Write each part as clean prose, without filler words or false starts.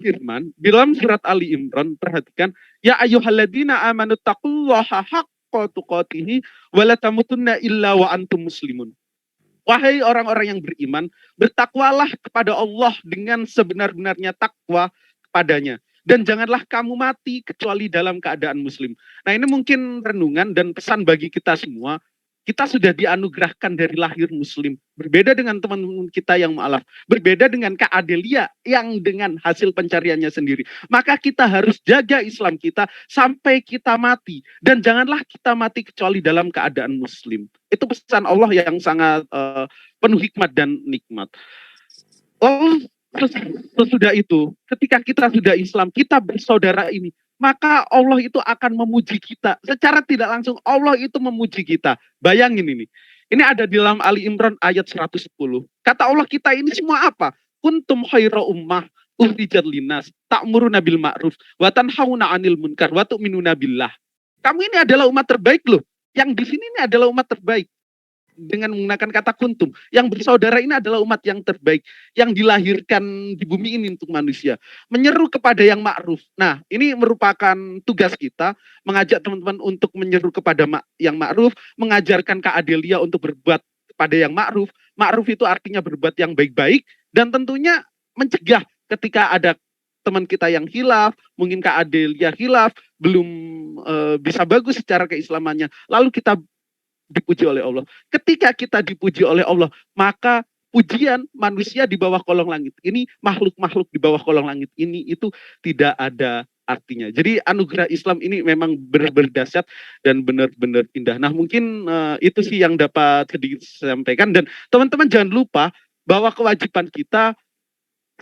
firman di dalam surat Ali Imran, perhatikan, ya ayyuhalladzina amanu taqullaha haqqa tuqatih wa la tamutunna illa wa antum muslimun. Wahai orang-orang yang beriman, bertakwalah kepada Allah dengan sebenar-benarnya takwa kepadanya. Dan janganlah kamu mati kecuali dalam keadaan muslim. Nah, ini mungkin renungan dan pesan bagi kita semua. Kita sudah dianugerahkan dari lahir muslim. Berbeda dengan teman-teman kita yang mu'alaf. Berbeda dengan Kak Adelia yang dengan hasil pencariannya sendiri. Maka kita harus jaga Islam kita sampai kita mati. Dan janganlah kita mati kecuali dalam keadaan muslim. Itu pesan Allah yang sangat penuh hikmat dan nikmat. Lalu sesudah itu, ketika kita sudah Islam, kita bersaudara ini, maka Allah itu akan memuji kita. Secara tidak langsung Allah itu memuji kita. Bayangin ini. Ini ada di dalam Ali Imran ayat 110. Kata Allah, kita ini semua apa? Kuntum khaira ummah ukhrijat linnas ta'muruna bil ma'ruf wa tanhauna 'anil munkar wa tu'minuna billah. Kamu ini adalah umat terbaik loh. Yang di sini ini adalah umat terbaik. Dengan menggunakan kata kuntum. Yang bersaudara ini adalah umat yang terbaik. Yang dilahirkan di bumi ini untuk manusia. Menyeru kepada yang ma'ruf. Nah, ini merupakan tugas kita. Mengajak teman-teman untuk menyeru kepada yang ma'ruf. Mengajarkan Kak Adelia untuk berbuat kepada yang ma'ruf. Ma'ruf itu artinya berbuat yang baik-baik. Dan tentunya mencegah ketika ada teman kita yang khilaf. Mungkin Kak Adelia khilaf. Belum bisa bagus secara keislamannya. Lalu kita dipuji oleh Allah. Ketika kita dipuji oleh Allah, maka pujian manusia di bawah kolong langit ini, makhluk-makhluk di bawah kolong langit ini, itu tidak ada artinya. Jadi anugerah Islam ini memang benar-benar dahsyat dan benar-benar indah. Nah, mungkin itu sih yang dapat sedikit sampaikan. Dan teman-teman jangan lupa bahwa kewajiban kita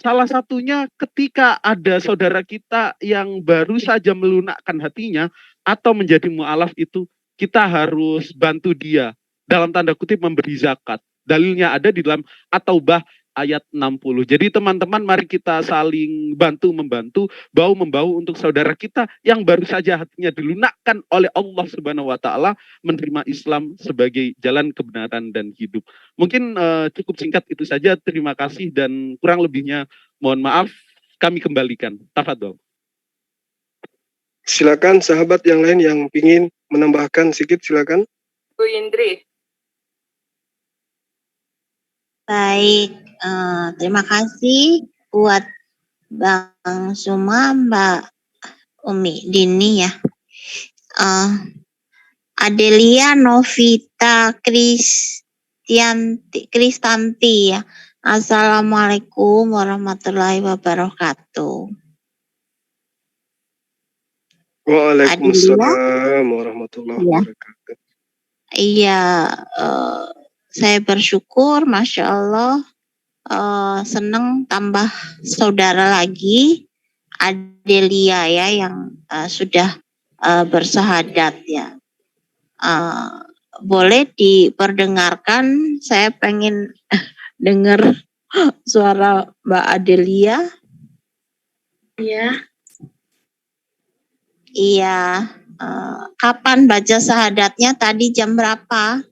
salah satunya ketika ada saudara kita yang baru saja melunakkan hatinya atau menjadi mu'alaf itu, kita harus bantu dia. Dalam tanda kutip memberi zakat. Dalilnya ada di dalam At-Taubah ayat 60. Jadi teman-teman mari kita saling bantu-membantu, bahu-membahu untuk saudara kita yang baru saja hatinya dilunakkan oleh Allah Subhanahu wa taala menerima Islam sebagai jalan kebenaran dan hidup. Mungkin cukup singkat itu saja. Terima kasih dan kurang lebihnya mohon maaf, kami kembalikan. Tafadhol. Silakan sahabat yang lain yang ingin menambahkan sedikit, silakan. Bu Indri. Baik, terima kasih buat Bang Suma, Mbak Umi Dini ya. Adelia Novita Kristanti ya. Assalamualaikum warahmatullahi wabarakatuh. Waalaikumsalam warahmatullahi wabarakatuh. Iya, saya bersyukur, Masya Allah, senang tambah saudara lagi, Adelia ya, yang sudah bersahadat ya. Boleh diperdengarkan, saya pengen dengar suara Mbak Adelia. Iya. Iya, kapan baca sahadatnya tadi jam berapa?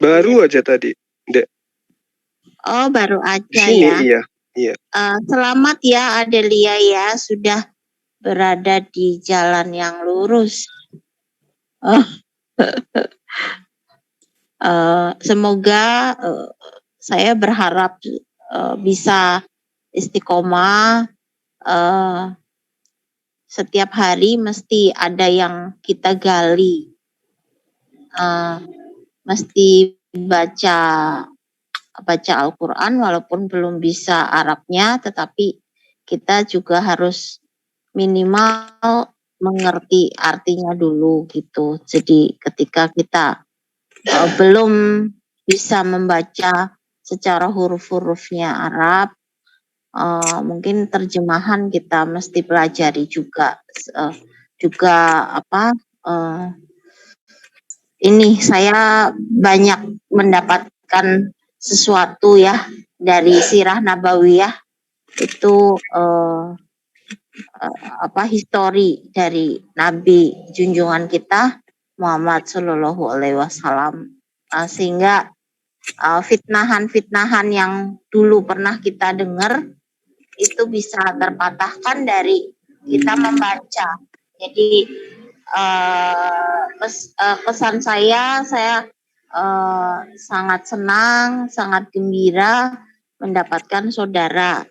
Baru aja tadi, Dek. Oh, baru aja Sini, ya. Iya. Selamat ya Adelia ya, sudah berada di jalan yang lurus. Semoga saya berharap bisa istiqomah. Setiap hari mesti ada yang kita gali, mesti baca Al-Quran walaupun belum bisa Arabnya, tetapi kita juga harus minimal mengerti artinya dulu gitu. Jadi ketika kita belum bisa membaca secara huruf-hurufnya Arab, mungkin terjemahan kita mesti pelajari juga. Ini saya banyak mendapatkan sesuatu ya dari Sirah Nabawiyah itu, histori dari Nabi junjungan kita Muhammad Shallallahu Alaihi Wasallam, sehingga fitnahan-fitnahan yang dulu pernah kita dengar itu bisa terpatahkan dari kita membaca. Jadi kesan saya sangat senang, sangat gembira mendapatkan saudara.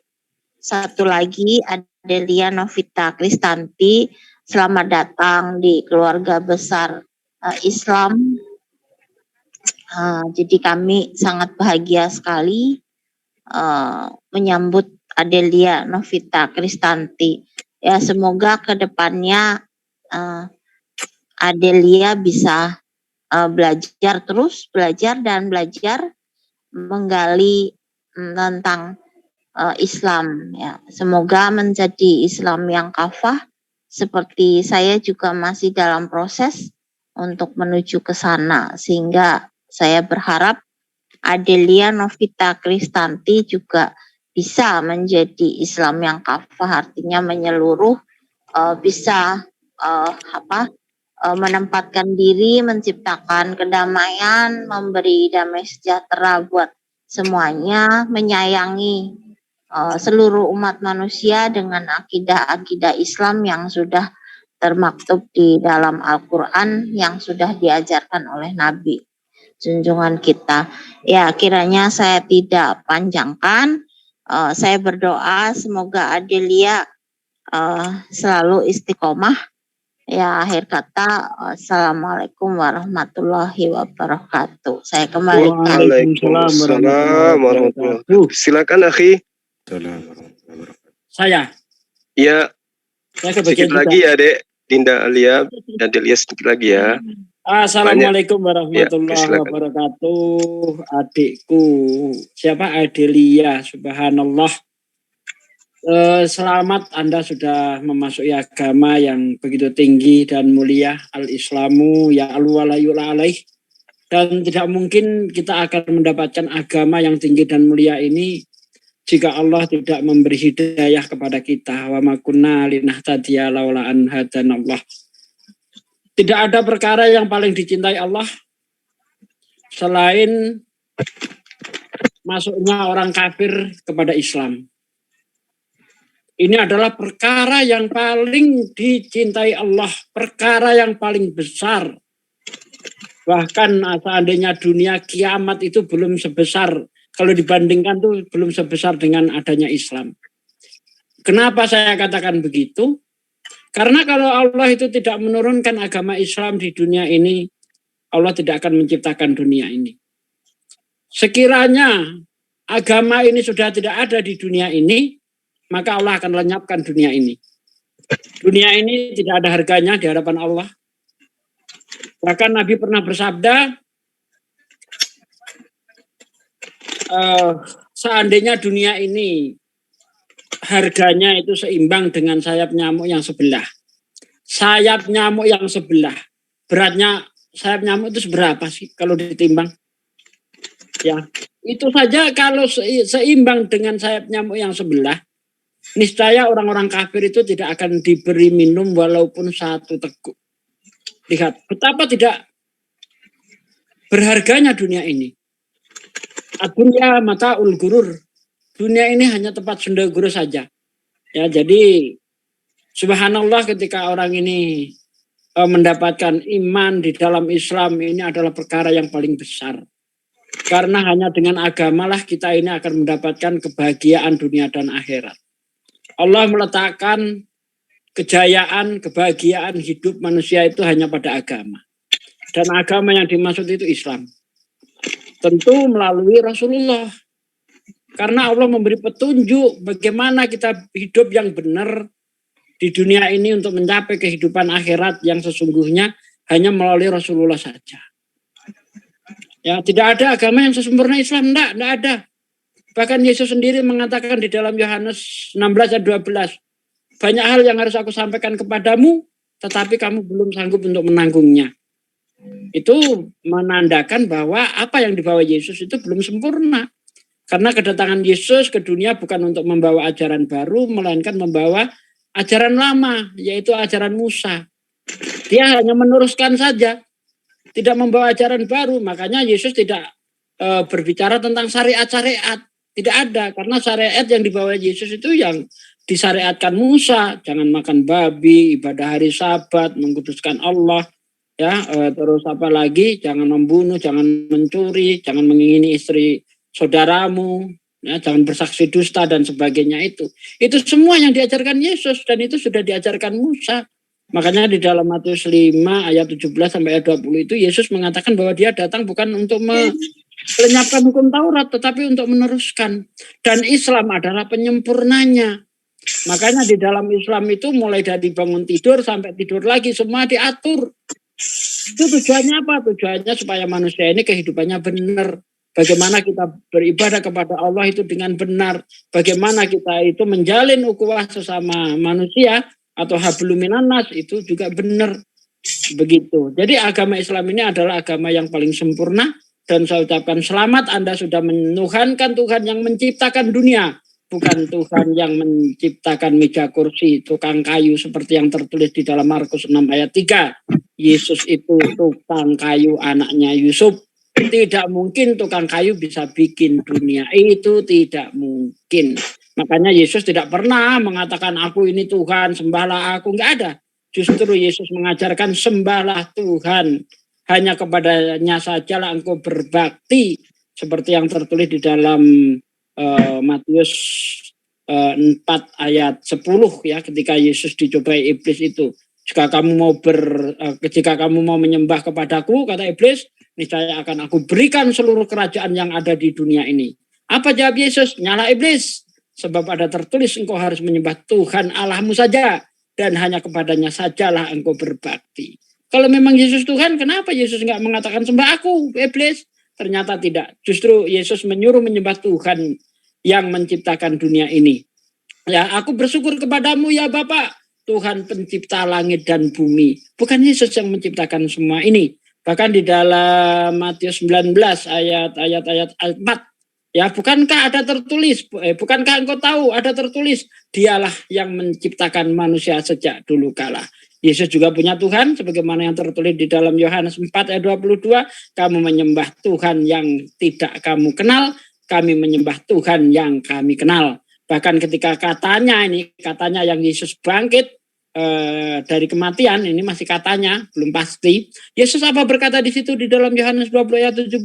Satu lagi Adelia Novita Kristanti, selamat datang di keluarga besar Islam. Jadi kami sangat bahagia sekali menyambut Adelia Novita Kristanti. Ya, semoga kedepannya Adelia bisa belajar dan belajar menggali tentang Islam. Ya, semoga menjadi Islam yang kafah. Seperti saya juga masih dalam proses untuk menuju ke sana, sehingga saya berharap Adelia Novita Kristanti juga bisa menjadi Islam yang kafah, artinya menyeluruh, bisa menempatkan diri, menciptakan kedamaian, memberi damai sejahtera buat semuanya, menyayangi seluruh umat manusia dengan akidah-akidah Islam yang sudah termaktub di dalam Al-Quran, yang sudah diajarkan oleh Nabi junjungan kita. Ya, kiranya saya tidak panjangkan. Saya berdoa semoga Adelia selalu istiqomah. Ya, akhir kata, assalamualaikum warahmatullahi wabarakatuh. Saya kembalikan. Waalaikumsalam warahmatullahi wabarakatuh. Silakan akhi. Saya Ya, kebagian sedikit lagi ya, Dek. Dinda Alia, Adelia sedikit lagi ya. Assalamualaikum warahmatullahi silakan. wabarakatuh. Adikku, siapa? Adelia, subhanallah. Selamat, Anda sudah memasuki agama yang begitu tinggi dan mulia, al-Islamu ya al-walayula alaih. Dan tidak mungkin kita akan mendapatkan agama yang tinggi dan mulia ini jika Allah tidak memberi hidayah kepada kita. Wa ma kunna linahtadiya laula an hadanallah. Tidak ada perkara yang paling dicintai Allah selain masuknya orang kafir kepada Islam. Ini adalah perkara yang paling dicintai Allah, perkara yang paling besar. Bahkan seandainya dunia kiamat itu belum sebesar, kalau dibandingkan tuh belum sebesar dengan adanya Islam. Kenapa saya katakan begitu? Karena kalau Allah itu tidak menurunkan agama Islam di dunia ini, Allah tidak akan menciptakan dunia ini. Sekiranya agama ini sudah tidak ada di dunia ini, maka Allah akan lenyapkan dunia ini. Dunia ini tidak ada harganya di hadapan Allah. Bahkan Nabi pernah bersabda, seandainya dunia ini harganya itu seimbang dengan sayap nyamuk yang sebelah. Sayap nyamuk yang sebelah. Beratnya sayap nyamuk itu seberapa sih kalau ditimbang? Ya, itu saja kalau seimbang dengan sayap nyamuk yang sebelah, niscaya orang-orang kafir itu tidak akan diberi minum walaupun satu teguk. Lihat betapa tidak berharganya dunia ini. Adunya mataul gurur. Dunia ini hanya tempat sendaguru saja. Ya, jadi subhanallah ketika orang ini mendapatkan iman di dalam Islam, ini adalah perkara yang paling besar. Karena hanya dengan agamalah kita ini akan mendapatkan kebahagiaan dunia dan akhirat. Allah meletakkan kejayaan, kebahagiaan hidup manusia itu hanya pada agama. Dan agama yang dimaksud itu Islam. Tentu melalui Rasulullah. Karena Allah memberi petunjuk bagaimana kita hidup yang benar di dunia ini untuk mencapai kehidupan akhirat yang sesungguhnya hanya melalui Rasulullah saja. Ya, tidak ada agama yang sesempurna Islam, tidak ada. Bahkan Yesus sendiri mengatakan di dalam Yohanes 16 ayat 12, banyak hal yang harus aku sampaikan kepadamu, tetapi kamu belum sanggup untuk menanggungnya. Itu menandakan bahwa apa yang dibawa Yesus itu belum sempurna. Karena kedatangan Yesus ke dunia bukan untuk membawa ajaran baru, melainkan membawa ajaran lama, yaitu ajaran Musa. Dia hanya meneruskan saja, tidak membawa ajaran baru. Makanya Yesus tidak berbicara tentang syariat-syariat, Tidak ada, karena syariat yang dibawa Yesus itu yang disyariatkan Musa, jangan makan babi, ibadah hari Sabat, mengkuduskan Allah, ya, terus apa lagi, jangan membunuh, jangan mencuri, jangan mengingini istri saudaramu, ya, jangan bersaksi dusta dan sebagainya itu. Itu semua yang diajarkan Yesus dan itu sudah diajarkan Musa. Makanya di dalam Matius 5 ayat 17 sampai ayat 20 itu Yesus mengatakan bahwa dia datang bukan untuk melenyapkan hukum Taurat, tetapi untuk meneruskan. Dan Islam adalah penyempurnanya. Makanya di dalam Islam itu mulai dari bangun tidur sampai tidur lagi semua diatur. Itu tujuannya apa? Tujuannya supaya manusia ini kehidupannya benar. Bagaimana kita beribadah kepada Allah itu dengan benar. Bagaimana kita itu menjalin ukhuwah sesama manusia atau hablum minan nas itu juga benar. Begitu. Jadi agama Islam ini adalah agama yang paling sempurna. Dan saya ucapkan selamat Anda sudah menuhankan Tuhan yang menciptakan dunia. Bukan Tuhan yang menciptakan meja kursi, tukang kayu seperti yang tertulis di dalam Markus 6 ayat 3. Yesus itu tukang kayu anaknya Yusuf. Tidak mungkin tukang kayu bisa bikin dunia. Itu tidak mungkin. Makanya Yesus tidak pernah mengatakan aku ini Tuhan, sembahlah aku. Enggak ada. Justru Yesus mengajarkan sembahlah Tuhan. Hanya kepadanya sajalah engkau berbakti. Seperti yang tertulis di dalam Matius 4 ayat 10 ya, ketika Yesus dicobai iblis itu. Jika kamu mau menyembah kepadaku, kata iblis, niscaya akan aku berikan seluruh kerajaan yang ada di dunia ini. Apa jawab Yesus? Nyala iblis. Sebab ada tertulis engkau harus menyembah Tuhan Allahmu saja. Dan hanya kepadanya sajalah engkau berbakti. Kalau memang Yesus Tuhan, kenapa Yesus nggak mengatakan sembah aku, iblis? Ternyata tidak. Justru Yesus menyuruh menyembah Tuhan yang menciptakan dunia ini. Ya, aku bersyukur kepadamu ya Bapak, Tuhan pencipta langit dan bumi. Bukan Yesus yang menciptakan semua ini. Bahkan di dalam Matius 19 ayat 4. Ya, bukankah ada tertulis, bukankah engkau tahu ada tertulis, dialah yang menciptakan manusia sejak dulu kala. Yesus juga punya Tuhan, sebagaimana yang tertulis di dalam Yohanes 4 ayat 22, kamu menyembah Tuhan yang tidak kamu kenal, kami menyembah Tuhan yang kami kenal. Bahkan ketika katanya yang Yesus bangkit dari kematian, ini masih katanya, belum pasti. Yesus apa berkata di situ di dalam Yohanes 20 ayat 17,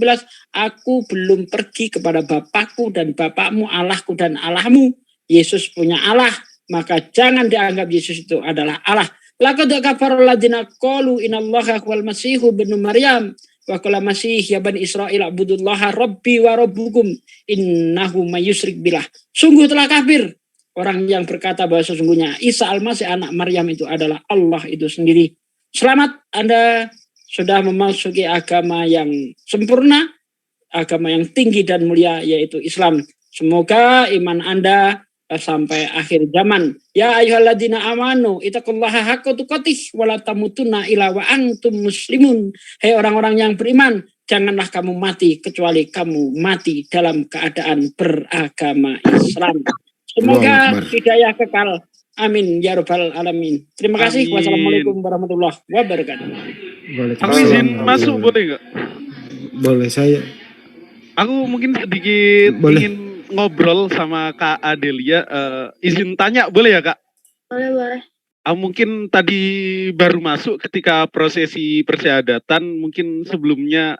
aku belum pergi kepada Bapakku dan Bapakmu, Allahku dan Allahmu. Yesus punya Allah, maka jangan dianggap Yesus itu adalah Allah. Laqad kafara alladziina qalu innallaha huwal masiihu ibnu Maryam wa qala masih ya bani Israil abudullaha rabbi wa rabbukum innahu may yusyrik billah. Sungguh telah kafir orang yang berkata bahwa sesungguhnya Isa Al-Masih anak Maryam itu adalah Allah itu sendiri. Selamat, Anda sudah memasuki agama yang sempurna, agama yang tinggi dan mulia, yaitu Islam. Semoga iman Anda sampai akhir zaman. Ya ayyuhalladzina amanu ittaqullaha haqqa tuqatih wa la tamutunna illa wa antum muslimun. Hai orang-orang yang beriman, janganlah kamu mati kecuali kamu mati dalam keadaan beragama Islam. Semoga hidayah kekal. Amin ya rabbal alamin. Terima kasih. Amin. Wassalamualaikum warahmatullahi wabarakatuh. Aku izin masuk boleh nggak? Boleh saya. Aku mungkin sedikit Boleh. ingin ngobrol sama Kak Adelia. Izin tanya boleh ya Kak? Boleh. Mungkin tadi baru masuk ketika prosesi persyahadatan, mungkin sebelumnya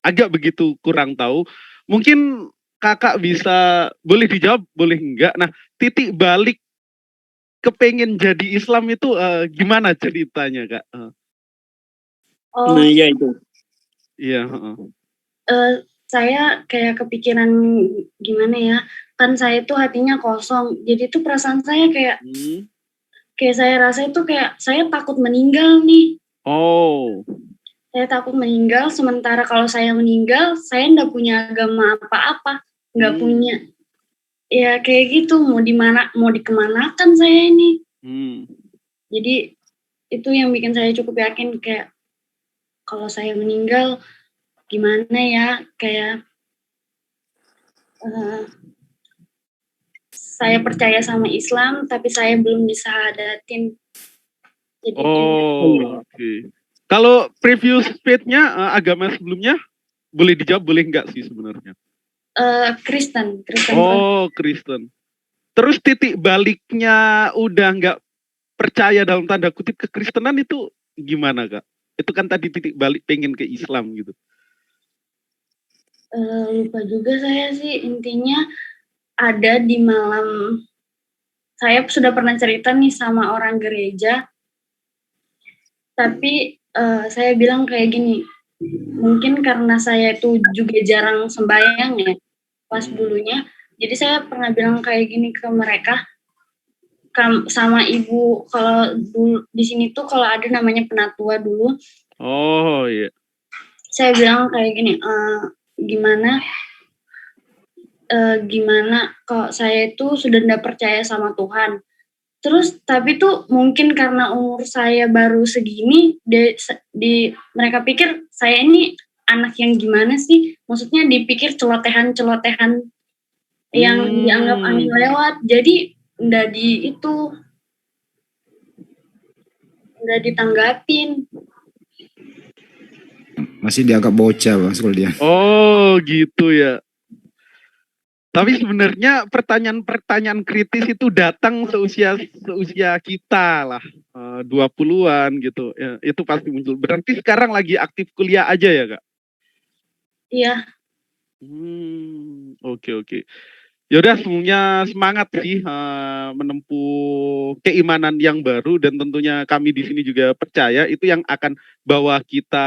agak begitu kurang tahu. Mungkin Kakak bisa, boleh dijawab, boleh enggak. Nah, titik balik kepengen jadi Islam itu gimana ceritanya Kak? Oh, Nah, ya itu. Iya. saya kayak kepikiran gimana ya, kan saya tuh hatinya kosong, jadi tuh perasaan saya kayak saya rasa itu kayak saya takut meninggal nih. Oh. Saya takut meninggal, sementara kalau saya meninggal saya nggak punya agama apa-apa, nggak punya. Ya kayak gitu, mau dikemanakan saya ini. Jadi itu yang bikin saya cukup yakin kayak kalau saya meninggal gimana ya, kayak saya percaya sama Islam tapi saya belum disahadatin. Jadi oke. Kalau previous faith-nya agama sebelumnya boleh dijawab boleh enggak sih sebenarnya? Kristen. Oh, Kristen. Terus titik baliknya udah nggak percaya dalam tanda kutip kekristenan itu gimana, Kak? Itu kan tadi titik balik pengen ke Islam gitu. Lupa juga saya sih, intinya ada di malam, saya sudah pernah cerita nih sama orang gereja, tapi saya bilang kayak gini, mungkin karena saya itu juga jarang sembahyang ya pas dulunya, jadi saya pernah bilang kayak gini ke mereka, sama ibu, kalau dulu di sini tuh kalau ada namanya penatua dulu. Oh iya. Saya bilang kayak gini, gimana kalau saya itu sudah tidak percaya sama Tuhan. Terus tapi tuh mungkin karena umur saya baru segini, mereka pikir saya ini anak yang gimana sih? Maksudnya dipikir celotehan-celotehan yang dianggap aneh lewat. Jadi nggak ditanggapin. Masih dianggap bocah Bang kalau dia. Oh gitu ya. Tapi sebenarnya pertanyaan-pertanyaan kritis itu datang seusia kita lah, 20-an gitu. Ya, itu pasti muncul. Berarti sekarang lagi aktif kuliah aja ya, Kak? Iya. Oke. Yaudah, semuanya semangat sih menempuh keimanan yang baru, dan tentunya kami di sini juga percaya itu yang akan bawa kita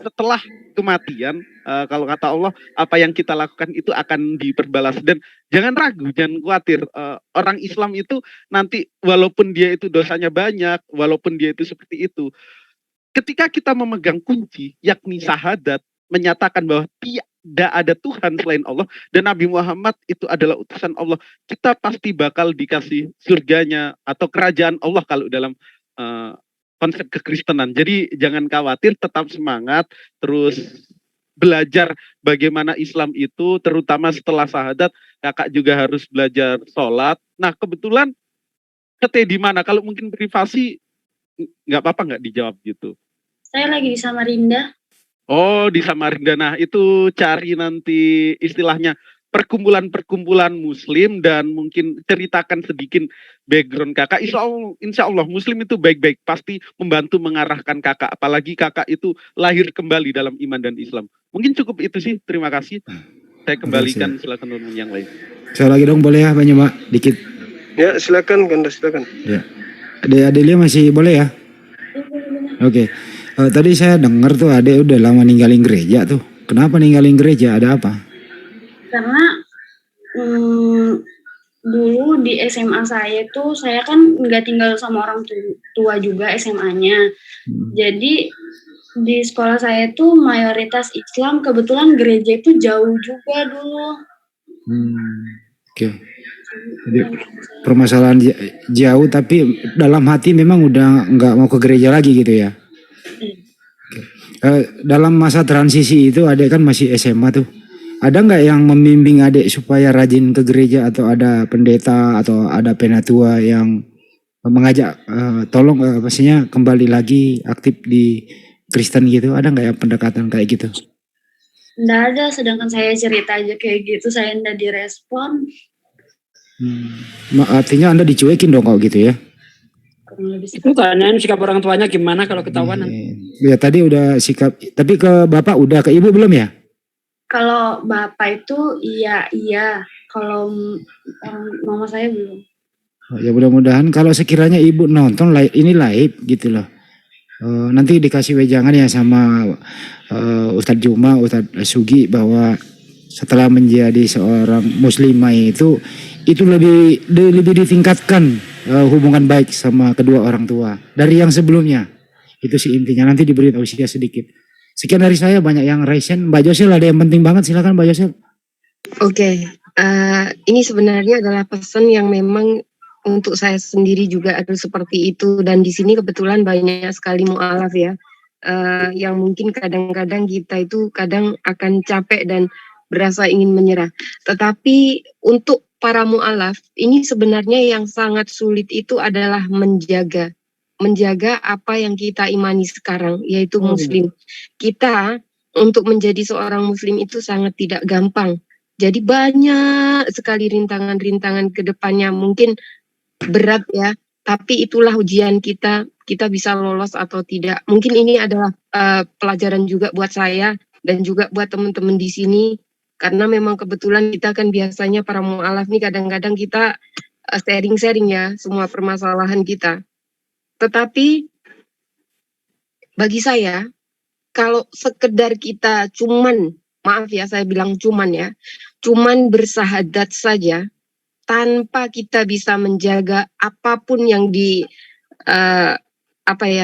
setelah kematian. Kalau kata Allah, apa yang kita lakukan itu akan diperbalas, dan jangan ragu, jangan khawatir. Orang Islam itu nanti walaupun dia itu dosanya banyak, walaupun dia itu seperti itu, ketika kita memegang kunci yakni syahadat, menyatakan bahwa tidak ada Tuhan selain Allah dan Nabi Muhammad itu adalah utusan Allah, kita pasti bakal dikasih surganya atau kerajaan Allah kalau dalam konsep kekristenan. Jadi jangan khawatir, tetap semangat, terus belajar bagaimana Islam itu, terutama setelah syahadat. Kakak juga harus belajar sholat. Nah kebetulan stay di mana? Kalau mungkin privasi nggak apa-apa nggak dijawab gitu. Saya lagi di Samarinda. Oh, di Samarinda. Nah, itu cari nanti istilahnya perkumpulan-perkumpulan Muslim, dan mungkin ceritakan sedikit background kakak. Insya Allah Muslim itu baik-baik, pasti membantu mengarahkan kakak. Apalagi kakak itu lahir kembali dalam iman dan Islam. Mungkin cukup itu sih. Terima kasih. Saya kembalikan, silakan untuk yang lain. Saya lagi dong, boleh ya banyak Pak, dikit. Ya silakan Kanda, silakan. Ya. Adelia masih boleh ya? Oke. Tadi saya dengar tuh Ade udah lama ninggalin gereja tuh. Kenapa ninggalin gereja? Ada apa? Karena dulu di SMA saya tuh, saya kan nggak tinggal sama orang tua juga SMA-nya. Jadi di sekolah saya tuh mayoritas Islam, kebetulan gereja itu jauh juga dulu. Oke. Jadi permasalahan jauh, tapi dalam hati memang udah nggak mau ke gereja lagi gitu ya? Dalam masa transisi itu Adek kan masih SMA tuh. Ada nggak yang membimbing Adek supaya rajin ke gereja, atau ada pendeta atau ada penatua yang mengajak tolong pastinya kembali lagi aktif di Kristen gitu? Ada nggak yang pendekatan kayak gitu? Nggak ada, sedangkan saya cerita aja kayak gitu, saya nggak direspon. Artinya Anda dicuekin dong kalau gitu ya? Itu tanyain sikap orang tuanya gimana kalau ketahuan. Ya tadi udah sikap, tapi ke bapak udah, ke ibu belum ya? Kalau bapak itu iya, kalau mama saya belum. Ya mudah-mudahan kalau sekiranya ibu nonton ini live gitu loh, nanti dikasih wejangan ya sama Ustadz Juma, Ustadz Sugi, bahwa setelah menjadi seorang muslimah itu lebih ditingkatkan hubungan baik sama kedua orang tua dari yang sebelumnya. Itu sih intinya, nanti diberi tausiah sedikit. Sekian dari saya, banyak yang raisen. Mbak Josel ada yang penting banget, silakan Mbak Josel. Oke, ini sebenarnya adalah pesan yang memang untuk saya sendiri juga ada seperti itu, dan di sini kebetulan banyak sekali mu'alaf ya, yang mungkin kadang-kadang kita itu kadang akan capek dan berasa ingin menyerah. Tetapi untuk para mu'alaf ini sebenarnya yang sangat sulit itu adalah menjaga apa yang kita imani sekarang, yaitu Muslim. Kita untuk menjadi seorang Muslim itu sangat tidak gampang. Jadi banyak sekali rintangan-rintangan ke depannya, mungkin berat ya, tapi itulah ujian kita bisa lolos atau tidak. Mungkin ini adalah pelajaran juga buat saya dan juga buat teman-teman di sini, karena memang kebetulan kita kan biasanya para mu'alaf nih kadang-kadang kita sharing-sharing ya semua permasalahan kita. Tetapi bagi saya, kalau sekedar kita cuman, maaf ya saya bilang cuman bersahadat saja, tanpa kita bisa menjaga apapun yang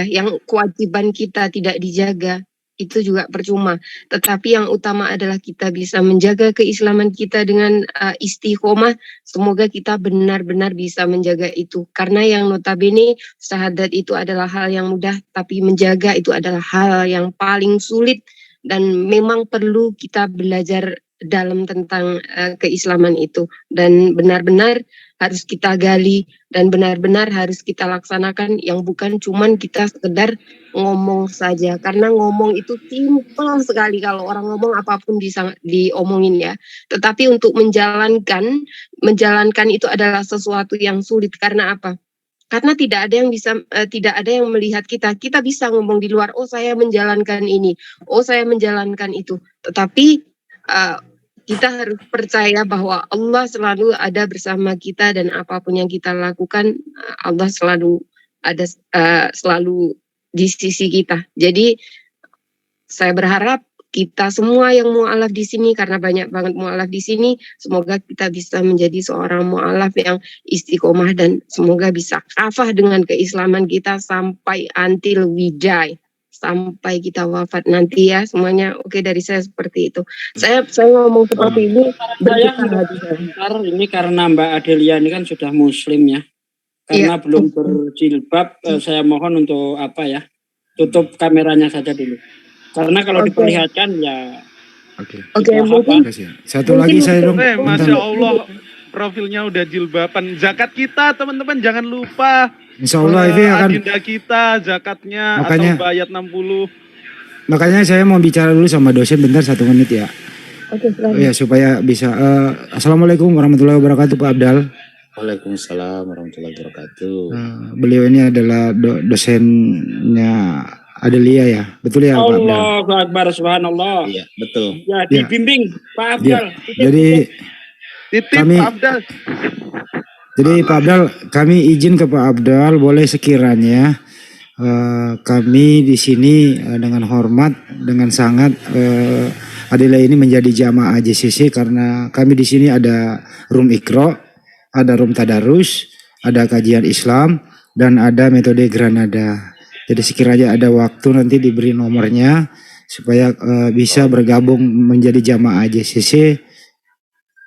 yang kewajiban kita tidak dijaga, itu juga percuma. Tetapi yang utama adalah kita bisa menjaga keislaman kita dengan istiqomah. Semoga kita benar-benar bisa menjaga itu. Karena yang notabene syahadat itu adalah hal yang mudah, tapi menjaga itu adalah hal yang paling sulit dan memang perlu kita belajar dalam tentang keislaman itu, dan benar-benar harus kita gali dan benar-benar harus kita laksanakan, yang bukan cuman kita sekedar ngomong saja, karena ngomong itu simpel sekali, kalau orang ngomong apapun bisa diomongin ya, tetapi untuk menjalankan itu adalah sesuatu yang sulit. Karena apa? Karena tidak ada yang melihat kita bisa ngomong di luar, oh saya menjalankan ini, oh saya menjalankan itu, tetapi kita harus percaya bahwa Allah selalu ada bersama kita, dan apapun yang kita lakukan Allah selalu ada, selalu di sisi kita. Jadi saya berharap kita semua yang mu'alaf di sini, karena banyak banget mu'alaf di sini, semoga kita bisa menjadi seorang mu'alaf yang istiqomah dan semoga bisa kafah dengan keislaman kita sampai until we die, sampai kita wafat nanti ya semuanya. Oke, dari saya seperti itu. Saya ngomong seperti ini Bentar, ini karena Mbak Adelia ini kan sudah muslim ya. Karena belum berjilbab, saya mohon untuk tutup kameranya saja dulu. Karena kalau diperlihatkan ya. Oke, mungkin satu lagi saya dong. Masya Allah, profilnya udah jilbaban. Zakat kita teman-teman jangan lupa. Insya Allah ini akan agenda kita zakatnya makanya, atau bayat 60. Makanya saya mau bicara dulu sama dosen bentar 1 menit ya. Oke, ya supaya bisa. Assalamualaikum warahmatullahi wabarakatuh Pak Abdal. Waalaikumsalam warahmatullahi wabarakatuh. Beliau ini adalah dosennya Adelia ya, betul ya Pak Abdal? Allahu Akbar, subhanallah. Iya, betul. Ya, dibimbing Pak Abdal. Ya. Jadi kami, Pak Abdal. Jadi Pak Abdal, kami izin ke Pak Abdal, boleh sekiranya kami di sini dengan hormat, dengan sangat Adelia ini menjadi jamaah JCC, karena kami di sini ada room Iqra, ada room Tadarus, ada kajian Islam, dan ada metode Granada. Jadi sekiranya ada waktu nanti diberi nomornya supaya bisa bergabung menjadi jamaah JCC,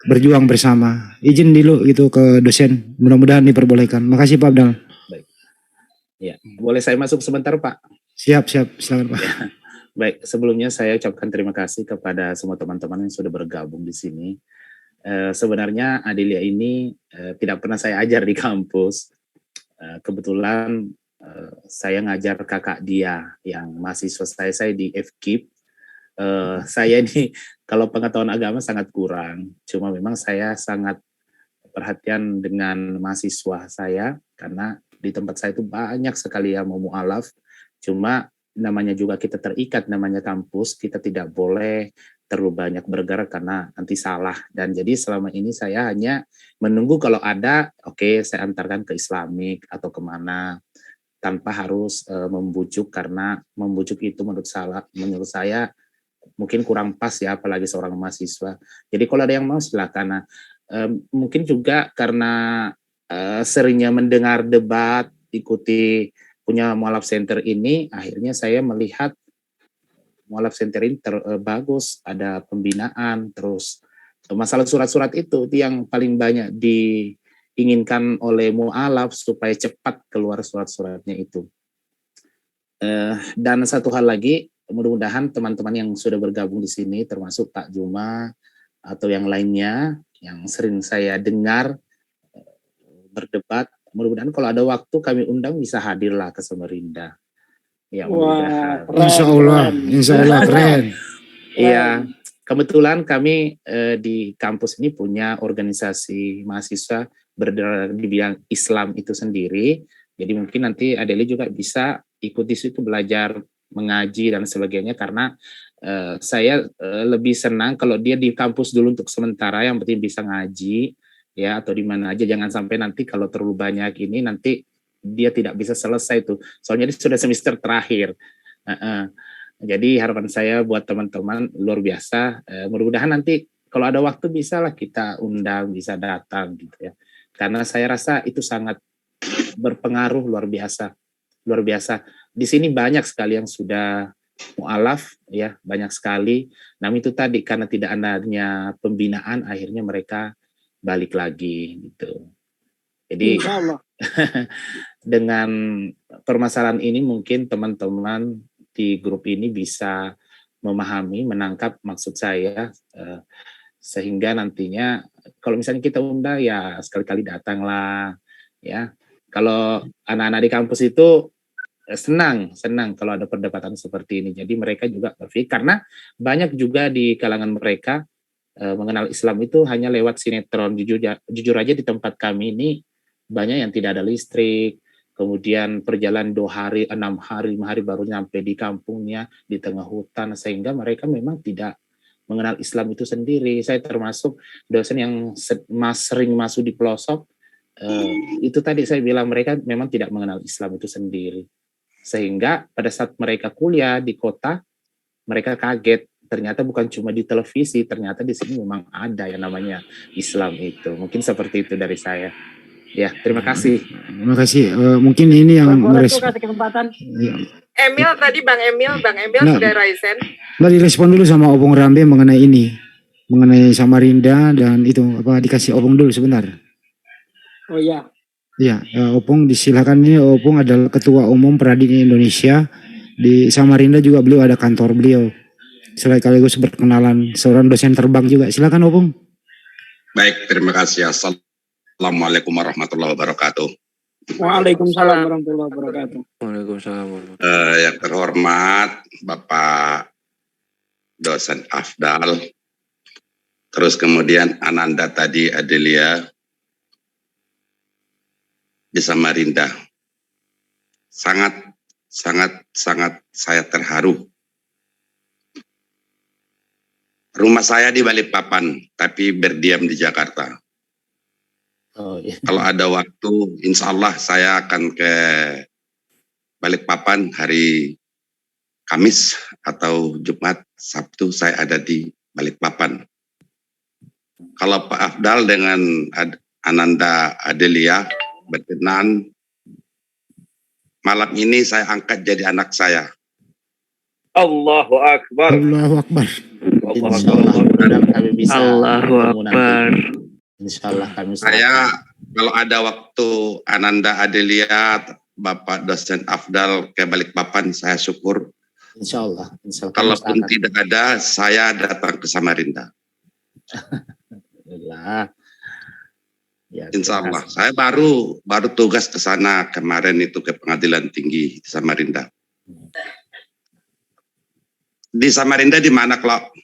berjuang bersama. Izin dulu gitu ke dosen, mudah-mudahan diperbolehkan. Makasih Pak Abdal. Baik. Ya, boleh saya masuk sebentar Pak? Siap, silakan Pak. Ya. Baik, sebelumnya saya ucapkan terima kasih kepada semua teman-teman yang sudah bergabung di sini. Sebenarnya Adelia ini tidak pernah saya ajar di kampus. Kebetulan saya ngajar kakak dia yang mahasiswa saya di FKIP. Saya ini kalau pengetahuan agama sangat kurang, cuma memang saya sangat perhatian dengan mahasiswa saya, karena di tempat saya itu banyak sekali yang mau mu'alaf, cuma namanya juga kita terikat, namanya kampus, kita tidak boleh terlalu banyak bergerak karena nanti salah. Dan jadi selama ini saya hanya menunggu kalau ada, oke, saya antarkan ke Islamik atau kemana, tanpa harus membujuk, karena membujuk itu menurut saya mungkin kurang pas ya, apalagi seorang mahasiswa. Jadi kalau ada yang mau silakan. Nah, mungkin juga karena seringnya mendengar debat, ikuti punya Mu'alaf Center ini, akhirnya saya melihat Mu'alaf Center ini bagus, ada pembinaan, terus masalah surat-surat itu yang paling banyak diinginkan oleh mu'alaf supaya cepat keluar surat-suratnya itu. Dan satu hal lagi, mudah-mudahan teman-teman yang sudah bergabung di sini, termasuk Pak Juma atau yang lainnya yang sering saya dengar berdebat, mudah-mudahan kalau ada waktu kami undang bisa hadirlah ke Samarinda. Ya, wah, Insya Allah keren. Iya, kebetulan kami di kampus ini punya organisasi mahasiswa bergerak di bidang Islam itu sendiri. Jadi mungkin nanti Adeli juga bisa ikut di situ belajar mengaji dan sebagainya, karena saya lebih senang kalau dia di kampus dulu untuk sementara, yang penting bisa ngaji ya, atau di mana aja. Jangan sampai nanti kalau terlalu banyak ini nanti dia tidak bisa selesai tuh. Soalnya dia sudah semester terakhir. Jadi harapan saya buat teman-teman luar biasa. Mudah-mudahan nanti kalau ada waktu bisa lah kita undang, bisa datang gitu ya. Karena saya rasa itu sangat berpengaruh luar biasa. Luar biasa. Di sini banyak sekali yang sudah mu'alaf ya, banyak sekali. Namun itu tadi karena tidak adanya pembinaan, akhirnya mereka balik lagi gitu. Jadi Insya Allah. dengan permasalahan ini mungkin teman-teman di grup ini bisa memahami, menangkap maksud saya, sehingga nantinya kalau misalnya kita undang ya sekali-kali datanglah ya. Kalau anak-anak di kampus itu senang kalau ada perdebatan seperti ini. Jadi mereka juga berpikir, karena banyak juga di kalangan mereka mengenal Islam itu hanya lewat sinetron. Jujur aja di tempat kami ini banyak yang tidak ada listrik, kemudian perjalanan 2 hari, 6 hari, 5 hari baru nyampe di kampungnya, di tengah hutan, sehingga mereka memang tidak mengenal Islam itu sendiri. Saya termasuk dosen yang sering masuk di pelosok, itu tadi saya bilang mereka memang tidak mengenal Islam itu sendiri. Sehingga pada saat mereka kuliah di kota, mereka kaget, ternyata bukan cuma di televisi, ternyata di sini memang ada yang namanya Islam itu. Mungkin seperti itu dari saya. Ya, terima kasih. Terima kasih. Mungkin ini yang Boleh tuh kasih kesempatan. Emil tadi Bang Emil Nah, sudah raisen. Mbak direspon dulu sama Opung Rambe mengenai ini, mengenai Samarinda dan itu apa, dikasih Opung dulu sebentar. Oh iya. Iya, Opung disilakan. Ini Opung adalah Ketua Umum Peradi Indonesia. Di Samarinda juga beliau ada kantor beliau. Sekaligus berkenalan, seorang dosen terbang juga. Silakan Opung. Baik, terima kasih. Assalamualaikum warahmatullahi wabarakatuh. Waalaikumsalam warahmatullahi wabarakatuh. Waalaikumsalam. Yang terhormat Bapak dosen Afdal, terus kemudian Ananda tadi Adelia di Samarinda. Sangat saya terharu. Rumah saya di Balikpapan, tapi berdiam di Jakarta. Oh, iya. Kalau ada waktu, insya Allah saya akan ke Balikpapan hari Kamis atau Jumat, Sabtu saya ada di Balikpapan. Kalau Pak Afdal dengan Ananda Adelia berkenan, malam ini saya angkat jadi anak saya. Allahu Akbar. Allahu Akbar. Insyaallah kami bisa. Allahu Akbar. Insyaallah kami Saya kalau ada waktu Ananda Adelia, Bapak dosen Afdal ke Balikpapan, saya syukur. Insyaallah. Kalaupun tidak ada, saya datang ke Samarinda. Ya, Insya Allah. Saya baru tugas ke sana kemarin itu ke Pengadilan Tinggi di Samarinda. Di Samarinda di mana, Klok?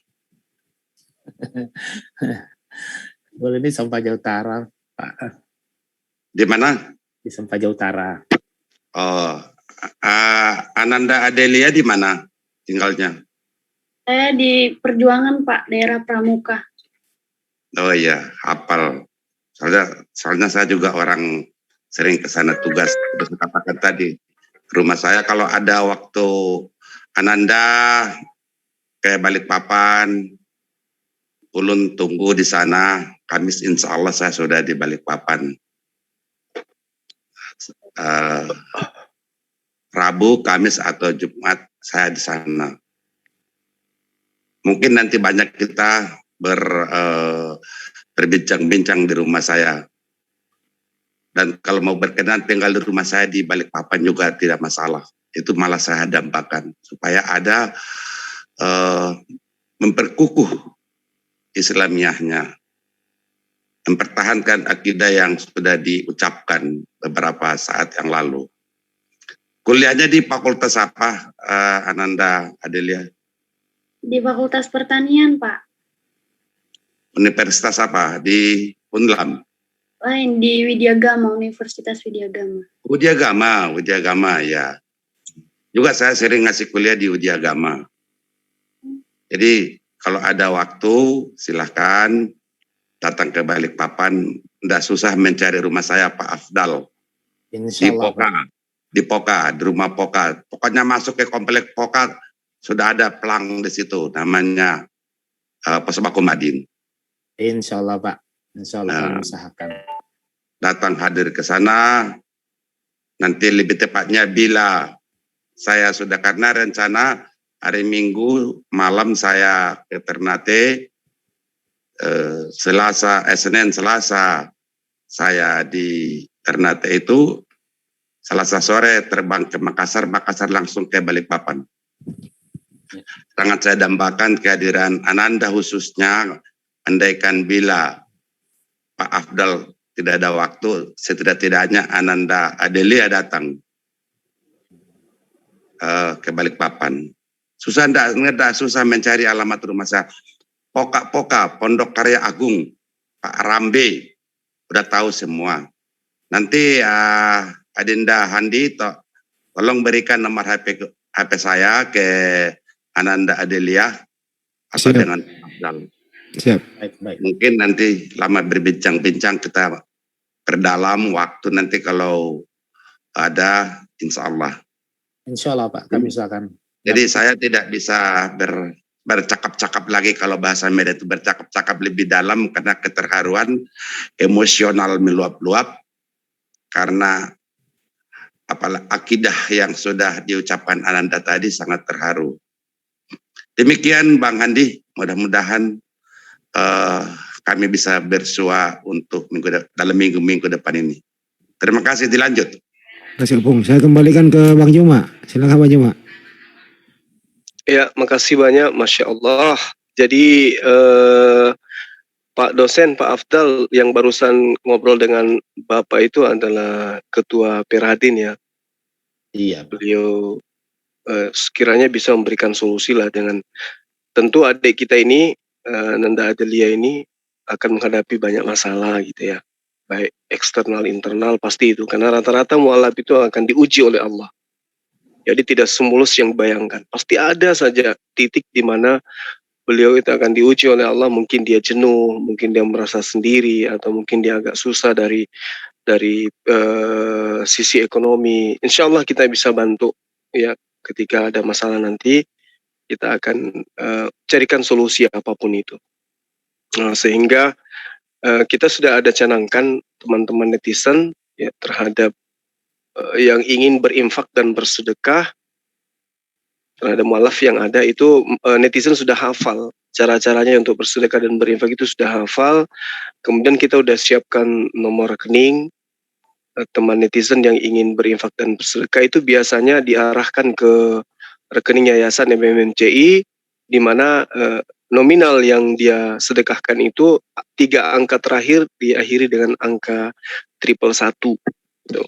Boleh di Sampaja Utara, Pak. Di mana? Di Sampaja Utara. Oh, Ananda Adelia di mana tinggalnya? Saya di Perjuangan, Pak, daerah Pramuka. Oh iya, hafal. Soalnya saya juga orang sering ke sana tugas. Sudah saya katakan tadi, rumah saya kalau ada waktu Ananda ke Balikpapan, ulun tunggu di sana. Kamis insya Allah saya sudah di Balikpapan. Rabu, Kamis atau Jumat saya di sana. Mungkin nanti banyak kita berbincang-bincang di rumah saya. Dan kalau mau berkenan tinggal di rumah saya di Balikpapan juga tidak masalah. Itu malah saya dambakan supaya ada memperkukuh Islamiahnya, mempertahankan akidah yang sudah diucapkan beberapa saat yang lalu. Kuliahnya di fakultas apa, Ananda Adelia? Di Fakultas Pertanian, Pak. Universitas apa? Di Unlam. Lain di Widyagama, Universitas Widyagama. Widyagama ya. Juga saya sering ngasih kuliah di Widyagama. Jadi kalau ada waktu silahkan datang ke Balikpapan. Tidak susah mencari rumah saya Pak Afdal. Insya Allah, Di Poka, di rumah Poka. Pokoknya masuk ke komplek Poka sudah ada pelang di situ namanya Pusbako Madin. Insya Allah Pak. Insya Allah kami usahakan. Datang hadir ke sana. Nanti lebih tepatnya bila saya sudah, karena rencana hari Minggu malam saya ke Ternate, Senin Selasa saya di Ternate itu, Selasa sore terbang ke Makassar, Makassar langsung ke Balikpapan. Sangat saya dambakan kehadiran Ananda khususnya, andaikan bila Pak Afdal tidak ada waktu, setidak-tidaknya Ananda Adelia datang ke Balikpapan. Susah enggak susah mencari alamat rumah saya. Poka Pondok Karya Agung, Pak Rambe udah tahu semua. Nanti Adinda Handi tolong berikan nomor HP saya ke Ananda Adelia atau Siap. dengan Afdal. Siap. Baik. Mungkin nanti lama berbincang-bincang kita perdalam waktu nanti kalau ada, insya Allah. Insya Allah Pak, kami usahakan. Jadi saya tidak bisa bercakap-cakap lagi, kalau bahasa media itu bercakap-cakap lebih dalam karena keterharuan emosional meluap-luap karena apalah akidah yang sudah diucapkan Ananda tadi sangat terharu. Demikian Bang Handi, mudah-mudahan kami bisa bersua untuk dalam minggu-minggu depan ini. Terima kasih, dilanjut. Terima kasih Opung. Saya kembalikan ke Bang Juma. Silakan Bang Juma. Ya, makasih banyak, Masya Allah. Jadi Pak dosen, Pak Afdal yang barusan ngobrol dengan Bapak itu adalah Ketua Perhadin ya. Iya. Beliau sekiranya bisa memberikan solusi lah dengan, tentu adik kita ini, Nanda Adelia ini akan menghadapi banyak masalah gitu ya. Baik eksternal, internal pasti itu. Karena rata-rata mualaf itu akan diuji oleh Allah. Jadi tidak semulus yang dibayangkan. Pasti ada saja titik di mana beliau itu akan diuji oleh Allah. Mungkin dia jenuh, mungkin dia merasa sendiri, atau mungkin dia agak susah dari sisi ekonomi. Insya Allah kita bisa bantu ya ketika ada masalah nanti. Kita akan carikan solusi apapun itu. Sehingga kita sudah ada canangkan teman-teman netizen ya terhadap yang ingin berinfak dan bersedekah terhadap mualaf yang ada itu, netizen sudah hafal cara-caranya untuk bersedekah dan berinfak itu sudah hafal. Kemudian kita sudah siapkan nomor rekening teman netizen yang ingin berinfak dan bersedekah itu biasanya diarahkan ke rekening Yayasan MMMCI di mana nominal yang dia sedekahkan itu 3 angka terakhir diakhiri dengan angka 111. Gitu.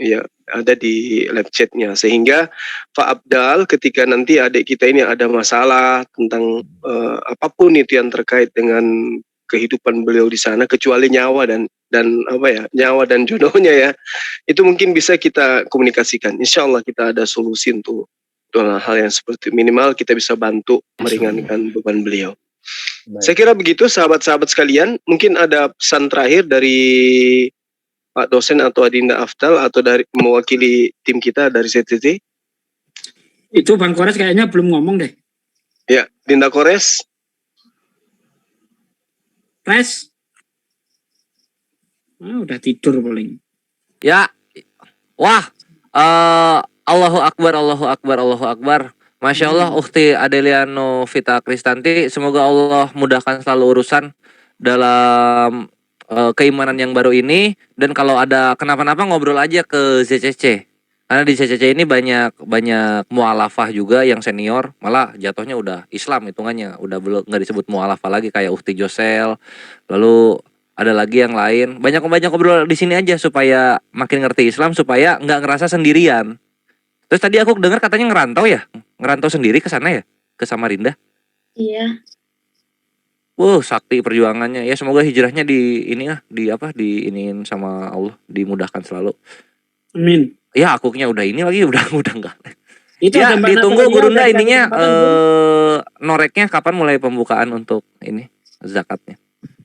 Ya, ada di live chatnya. Sehingga Pak Afdal ketika nanti adik kita ini ada masalah tentang apapun itu yang terkait dengan kehidupan beliau di sana, kecuali nyawa dan apa ya, nyawa dan jodohnya ya, itu mungkin bisa kita komunikasikan. Insya Allah kita ada solusi untuk hal yang seperti minimal kita bisa bantu meringankan beban beliau. Baik. Saya kira begitu sahabat-sahabat sekalian. Mungkin ada pesan terakhir dari Pak dosen atau Adinda Afdal atau dari mewakili tim kita dari CTT. Itu Bang Kores kayaknya belum ngomong deh. Ya, Dinda Kores. Res. Udah tidur paling. Ya. Wah. Allahu Akbar, Allahu Akbar, Allahu Akbar. Masya Allah, Ukhti Adeliano Vita Kristanti. Semoga Allah mudahkan selalu urusan dalam keimanan yang baru ini. Dan kalau ada kenapa-napa ngobrol aja ke ZCC. Karena di ZCC ini banyak mualafah juga yang senior. Malah jatuhnya udah Islam hitungannya. Udah belum nggak disebut mualafah lagi kayak Ukhti Josel. Lalu ada lagi yang lain. Banyak ngobrol di sini aja supaya makin ngerti Islam, supaya nggak ngerasa sendirian. Terus tadi aku dengar katanya ngerantau ya? Ngerantau sendiri ke sana ya? Ke Samarinda? Iya. sakti perjuangannya. Ya semoga hijrahnya diiniin sama Allah, dimudahkan selalu. Amin. Ya akuknya udah ini lagi udah enggak. Itu Ya ada Mbak ditunggu Natalia Gurunda udah dikasih ininya kesempatan belum? noreknya kapan mulai pembukaan untuk ini zakatnya.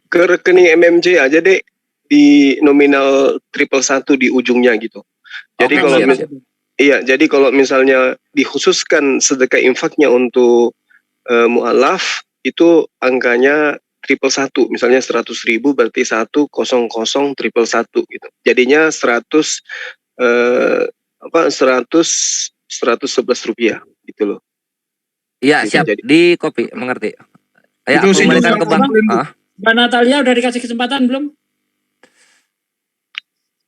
Ke rekening MMJ aja deh, di nominal 111 di ujungnya gitu. Jadi Oke, kalau siap. jadi kalau misalnya dikhususkan sedekah infaknya untuk mu'alaf, itu angkanya 111, misalnya 100.000 berarti 100.111 gitu. Jadinya 111 rupiah gitu loh. Iya, Gitu, siap. jadi. Di copy, mengerti. Ya, Itu aku kembalikan ke Bang. Mbak Natalia udah dikasih kesempatan belum?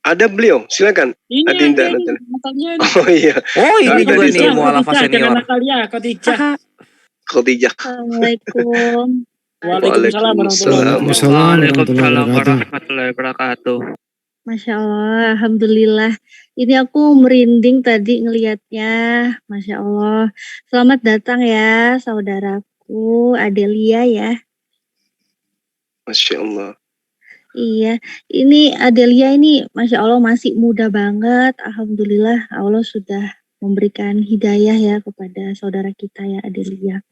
Ada beliau, silakan. Ini Adinda ada Natalia. Natalia ini. Oh iya. Oh, ini juga Tadi nih sama. mualafah Khadijah, jangan senior. Natalia, Khadijah. Khadijah. Assalamualaikum. Waalaikumsalam warahmatullahi wabarakatuh. Waalaikumsalam warahmatullahi wabarakatuh. Masya Allah, Alhamdulillah. Ini aku merinding tadi ngelihatnya. Masya Allah. Selamat datang ya saudaraku Adelia ya. Masya Allah. Iya, ini Adelia ini Masya Allah masih muda banget. Alhamdulillah Allah sudah memberikan hidayah ya kepada saudara kita ya Adelia.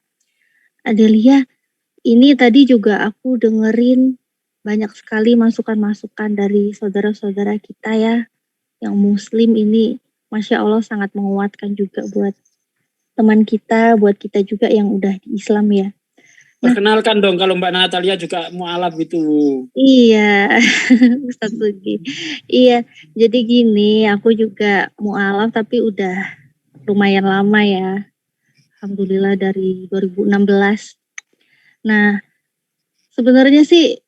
Adelia, ini tadi juga aku dengerin banyak sekali masukan-masukan dari saudara-saudara kita ya yang muslim ini. Masya Allah sangat menguatkan juga buat teman kita, buat kita juga yang udah di Islam ya. Perkenalkan dong kalau Mbak Natalia juga mualaf gitu. Iya, Ustadz Sugi. Iya, jadi gini, aku juga mualaf tapi udah lumayan lama ya. Alhamdulillah dari 2016. Nah, sebenarnya sih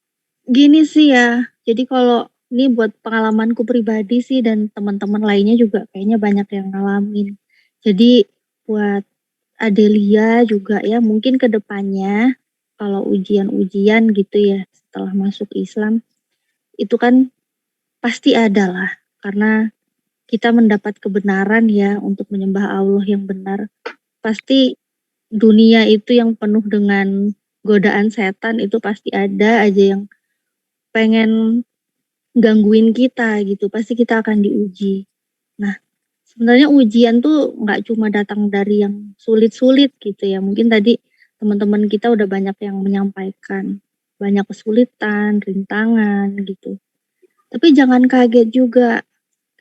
gini sih ya. Jadi kalau ini buat pengalamanku pribadi sih dan teman-teman lainnya juga kayaknya banyak yang ngalamin. Jadi buat Adelia juga ya mungkin ke depannya kalau ujian-ujian gitu ya setelah masuk Islam itu kan pasti ada lah karena kita mendapat kebenaran ya untuk menyembah Allah yang benar. Pasti dunia itu yang penuh dengan godaan setan itu pasti ada aja yang pengen gangguin kita gitu. Pasti kita akan diuji. Nah, sebenarnya ujian tuh nggak cuma datang dari yang sulit-sulit gitu ya. Mungkin tadi teman-teman kita udah banyak yang menyampaikan banyak kesulitan, rintangan gitu. Tapi jangan kaget juga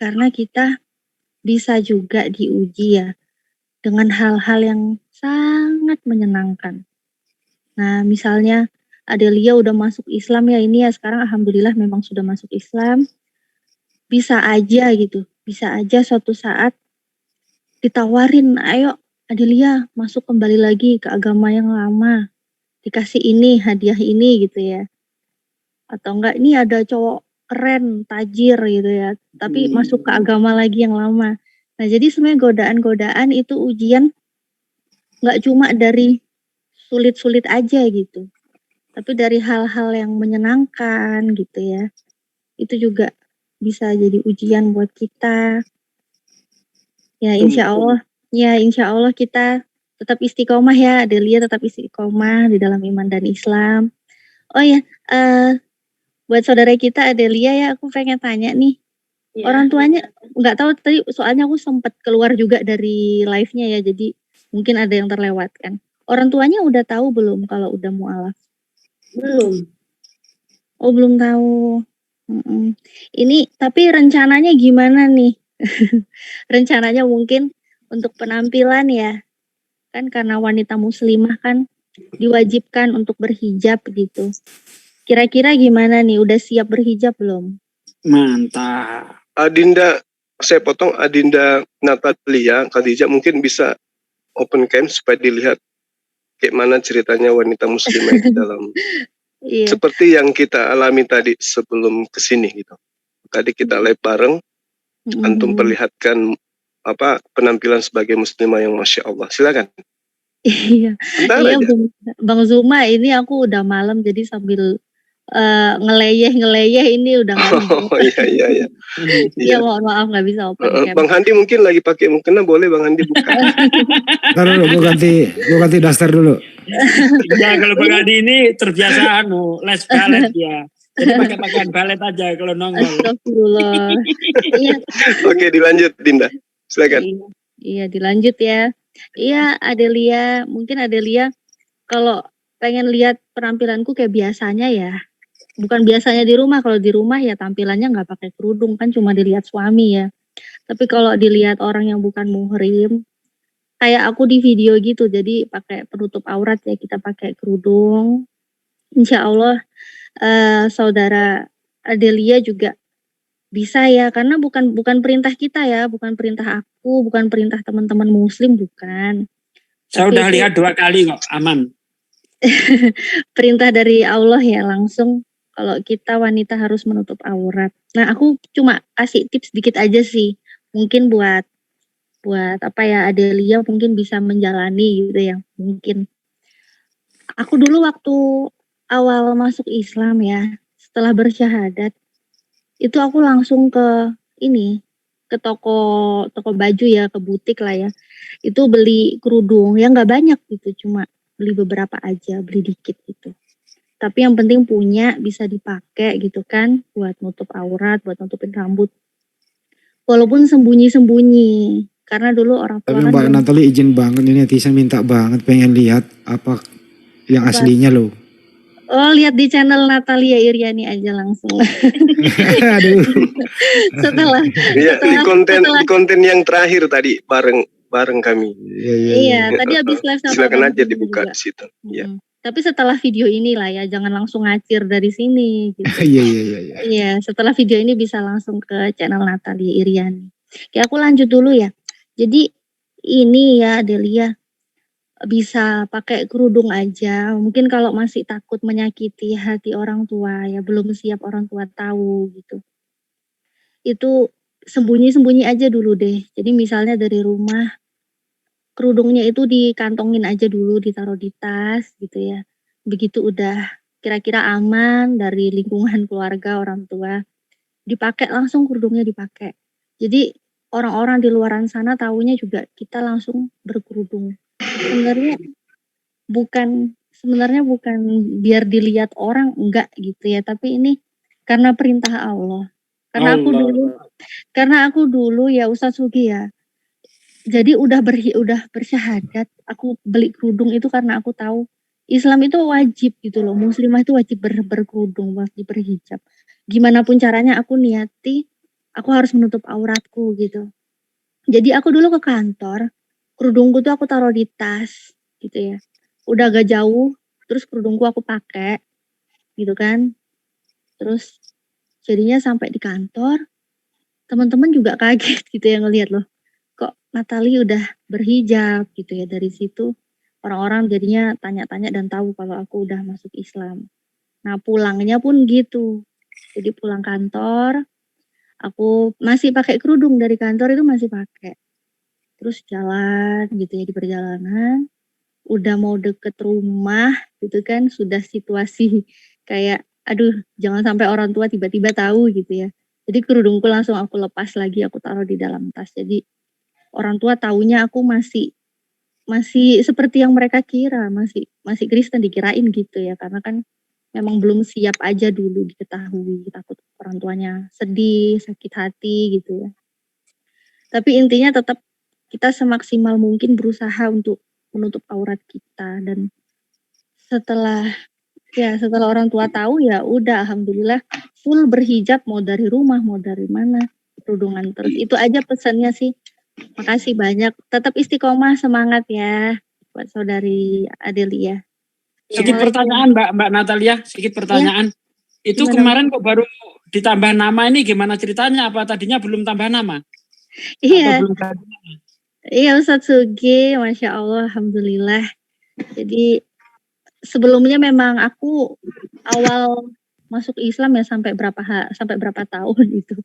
karena kita bisa juga diuji ya dengan hal-hal yang sangat menyenangkan. Nah, misalnya Adelia udah masuk Islam ya ini ya sekarang alhamdulillah memang sudah masuk Islam. Bisa aja gitu, bisa aja suatu saat ditawarin, ayo Adelia masuk kembali lagi ke agama yang lama. Dikasih ini, hadiah ini gitu ya. Atau enggak ini ada cowok keren, tajir gitu ya. Tapi masuk ke agama lagi yang lama. Nah jadi sebenarnya godaan-godaan itu ujian nggak cuma dari sulit-sulit aja gitu. Tapi dari hal-hal yang menyenangkan gitu ya. Itu juga bisa jadi ujian buat kita. Ya insya Allah kita tetap istiqomah ya, Adelia tetap istiqomah di dalam iman dan Islam. Oh ya, buat saudara kita Adelia ya, aku pengen tanya nih, orang tuanya nggak tahu tadi soalnya aku sempat keluar juga dari live-nya ya, jadi mungkin ada yang terlewatkan. Orang tuanya udah tahu belum kalau udah mualaf? Belum. Oh belum tahu. Ini tapi rencananya gimana nih? Rencananya mungkin untuk penampilan ya, kan karena wanita muslimah kan diwajibkan untuk berhijab gitu. Kira-kira gimana nih? Udah siap berhijab belum? Mantap. Adinda, saya potong Adinda Natalia, Khadijah mungkin bisa open cam supaya dilihat kayak mana ceritanya wanita muslimah di dalam. Iya. Seperti yang kita alami tadi sebelum kesini gitu. Tadi kita live bareng, antum perlihatkan apa penampilan sebagai muslimah yang masya Allah. Silakan. Iya, Bentar iya aja. Bang Zuma ini aku udah malam jadi sambil ngeleyeh ini udah nggak bisa. Oh iya. Iya, mohon maaf nggak bisa open cam. Bang Handi mungkin lagi pakai mukena, boleh Bang Handi buka. Ntar dulu, gue ganti daster dulu. Ya kalau Bang Handi ini terbiasa les balet ya. Jadi pakai pakaian balet aja kalau nongol. Astagfirullah. Iya. Oke, dilanjut Dinda. Silakan. Iya, dilanjut ya. Iya, Adelia, mungkin Adelia kalau pengen lihat penampilanku kayak biasanya ya. Bukan biasanya di rumah, kalau di rumah ya tampilannya nggak pakai kerudung, kan cuma dilihat suami ya. Tapi kalau dilihat orang yang bukan muhrim, kayak aku di video gitu, jadi pakai penutup aurat ya, kita pakai kerudung. Insya Allah saudara Adelia juga bisa ya, karena bukan perintah kita ya, bukan perintah aku, bukan perintah teman-teman muslim, bukan. Saya Tapi udah itu lihat 2 kali kok, aman. perintah dari Allah ya, langsung kalau kita wanita harus menutup aurat. Nah, aku cuma kasih tips dikit aja sih. Mungkin buat apa ya, Adelia mungkin bisa menjalani gitu ya. Mungkin aku dulu waktu awal masuk Islam ya, setelah bersyahadat, itu aku langsung ke toko baju ya, ke butik lah ya. Itu beli kerudung yang nggak banyak gitu, cuma beli beberapa aja, beli dikit gitu. Tapi yang penting punya, bisa dipakai gitu kan, buat nutup aurat, buat nutupin rambut. Walaupun sembunyi-sembunyi, karena dulu orang tua Tapi kan Mbak belum. Natali izin banget, ini netizen minta banget pengen lihat apa yang Apa? aslinya loh. Oh, lihat di channel Natalia Iriani aja langsung. Aduh. setelah Iya, di konten yang terakhir tadi bareng kami. Iya, tadi habis live sama Silakan Bang aja Handi dibuka juga. di situ. Iya. Tapi setelah video ini lah ya, jangan langsung ngacir dari sini gitu. Iya. Iya, setelah video ini bisa langsung ke channel Natalia Iriani. Oke, aku lanjut dulu ya. Jadi ini ya Adelia, bisa pakai kerudung aja. Mungkin kalau masih takut menyakiti hati orang tua ya, belum siap orang tua tahu gitu. Itu sembunyi-sembunyi aja dulu deh. Jadi misalnya dari rumah, kerudungnya itu dikantongin aja dulu, ditaruh di tas gitu ya. Begitu udah kira-kira aman dari lingkungan keluarga orang tua, dipakai langsung, kerudungnya dipakai. Jadi orang-orang di luaran sana taunya juga kita langsung berkerudung. Sebenarnya bukan biar dilihat orang, enggak gitu ya, tapi ini karena perintah Allah. Karena aku dulu ya Ustadz Sugi ya, jadi udah bersyahadat, aku beli kerudung itu karena aku tahu Islam itu wajib gitu loh, muslimah itu wajib berkerudung, wajib berhijab. Gimana pun caranya aku niati, aku harus menutup auratku gitu. Jadi aku dulu ke kantor, kerudungku tuh aku taruh di tas gitu ya. Udah agak jauh, terus kerudungku aku pakai gitu kan. Terus jadinya sampai di kantor, teman-teman juga kaget gitu ya ngelihat loh. Kok Natali udah berhijab gitu ya. Dari situ orang-orang jadinya tanya-tanya dan tahu kalau aku udah masuk Islam. Nah pulangnya pun gitu. Jadi pulang kantor, aku masih pakai kerudung, dari kantor itu masih pakai. Terus jalan gitu ya, di perjalanan, udah mau deket rumah gitu kan, sudah situasi kayak aduh jangan sampai orang tua tiba-tiba tahu gitu ya. Jadi kerudungku langsung aku lepas lagi, aku taruh di dalam tas. Jadi orang tua taunya aku masih seperti yang mereka kira, masih Kristen, dikirain gitu ya, karena kan memang belum siap aja dulu diketahui, takut orang tuanya sedih, sakit hati gitu ya. Tapi intinya tetap kita semaksimal mungkin berusaha untuk menutup aurat kita, dan setelah orang tua tahu ya udah alhamdulillah full berhijab, mau dari rumah mau dari mana, kerudungan terus. Itu aja pesannya sih. Makasih banyak. Tetap istiqomah, semangat ya buat saudari Adelia. Sedikit pertanyaan Mbak Natalia, sedikit pertanyaan. Itu Gimana? kemarin kok baru ditambah nama, ini gimana ceritanya? Apa tadinya belum tambah nama? Iya. Atau belum tambah nama? Iya Ustadz Sugi, Masya Allah, alhamdulillah. Jadi sebelumnya memang aku awal masuk Islam ya sampai berapa tahun itu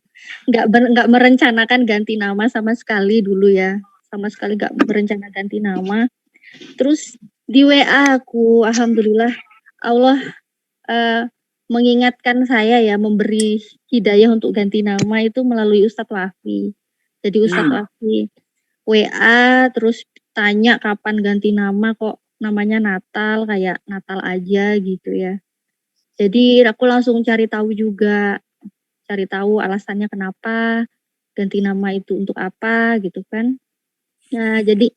nggak merencanakan ganti nama sama sekali dulu ya, sama sekali nggak berencana ganti nama. Terus di WA aku alhamdulillah Allah mengingatkan saya ya, memberi hidayah untuk ganti nama itu melalui Ustadz Wafi. Jadi Ustadz Wafi WA terus tanya kapan ganti nama, kok namanya Natal, kayak Natal aja gitu ya. Jadi aku langsung cari tahu juga, cari tahu alasannya kenapa ganti nama itu untuk apa gitu kan. Nah, jadi